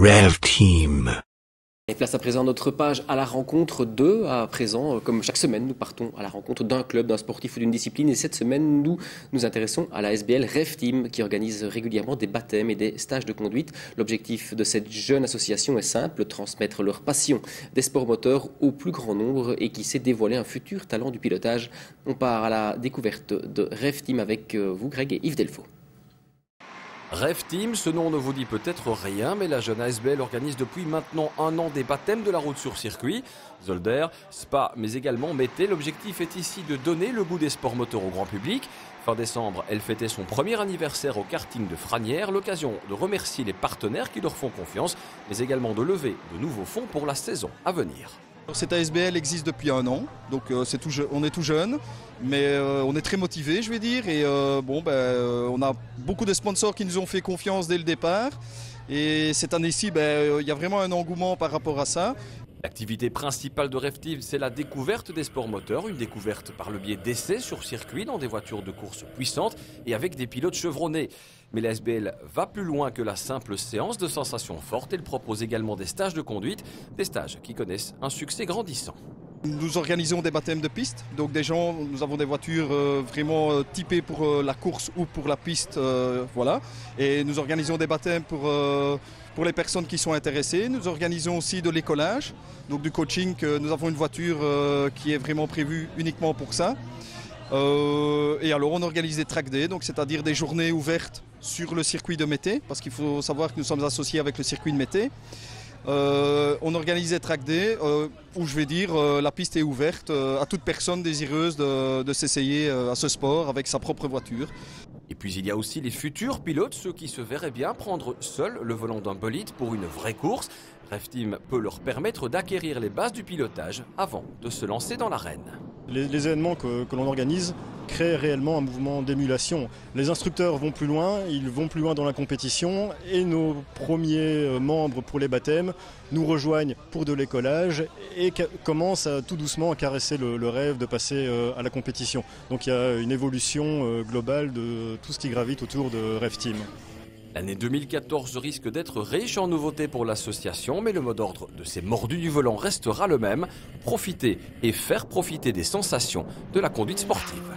Rev Team. Et place à présent notre page à la rencontre de, à présent, comme chaque semaine, nous partons à la rencontre d'un club, d'un sportif ou d'une discipline. Et cette semaine, nous nous intéressons à la SBL Rev Team qui organise régulièrement des baptêmes et des stages de conduite. L'objectif de cette jeune association est simple, transmettre leur passion des sports moteurs au plus grand nombre et qui sait dévoiler un futur talent du pilotage. On part à la découverte de Rev Team avec vous, Greg et Yves Delfaux. Rev Team, ce nom ne vous dit peut-être rien, mais la jeune ASBL organise depuis maintenant 1 an des baptêmes de la route sur circuit. Zolder, Spa, mais également Mété. L'objectif est ici de donner le goût des sports moteurs au grand public. Fin décembre, elle fêtait son premier anniversaire au karting de Franières, l'occasion de remercier les partenaires qui leur font confiance, mais également de lever de nouveaux fonds pour la saison à venir. Cette ASBL existe depuis 1 an, donc on est tout jeune, mais on est très motivé, je vais dire, et on a beaucoup de sponsors qui nous ont fait confiance dès le départ, et cette année-ci, il y a vraiment un engouement par rapport à ça. L'activité principale de Rev Team, c'est la découverte des sports moteurs, une découverte par le biais d'essais sur circuit dans des voitures de course puissantes et avec des pilotes chevronnés. Mais la SBL va plus loin que la simple séance de sensations fortes. Elle propose également des stages de conduite, des stages qui connaissent un succès grandissant. Nous organisons des baptêmes de piste, donc nous avons des voitures vraiment typées pour la course ou pour la piste, voilà. Et nous organisons des baptêmes pour les personnes qui sont intéressées. Nous organisons aussi de l'écolage, donc du coaching. Nous avons une voiture qui est vraiment prévue uniquement pour ça. Et alors on organise des track days, donc c'est-à-dire des journées ouvertes sur le circuit de Mété, parce qu'il faut savoir que nous sommes associés avec le circuit de Mété. On organise des track days où je vais dire la piste est ouverte à toute personne désireuse de s'essayer à ce sport avec sa propre voiture. Et puis il y a aussi les futurs pilotes, ceux qui se verraient bien prendre seuls le volant d'un bolide pour une vraie course. Rev Team peut leur permettre d'acquérir les bases du pilotage avant de se lancer dans l'arène. Les événements que l'on organise créent réellement un mouvement d'émulation. Les instructeurs vont plus loin, ils vont plus loin dans la compétition et nos premiers membres pour les baptêmes nous rejoignent pour de l'écolage et commencent tout doucement à caresser le rêve de passer à la compétition. Donc il y a une évolution globale de tout ce qui gravite autour de Rev Team. L'année 2014 risque d'être riche en nouveautés pour l'association, mais le mot d'ordre de ces mordus du volant restera le même, profiter et faire profiter des sensations de la conduite sportive.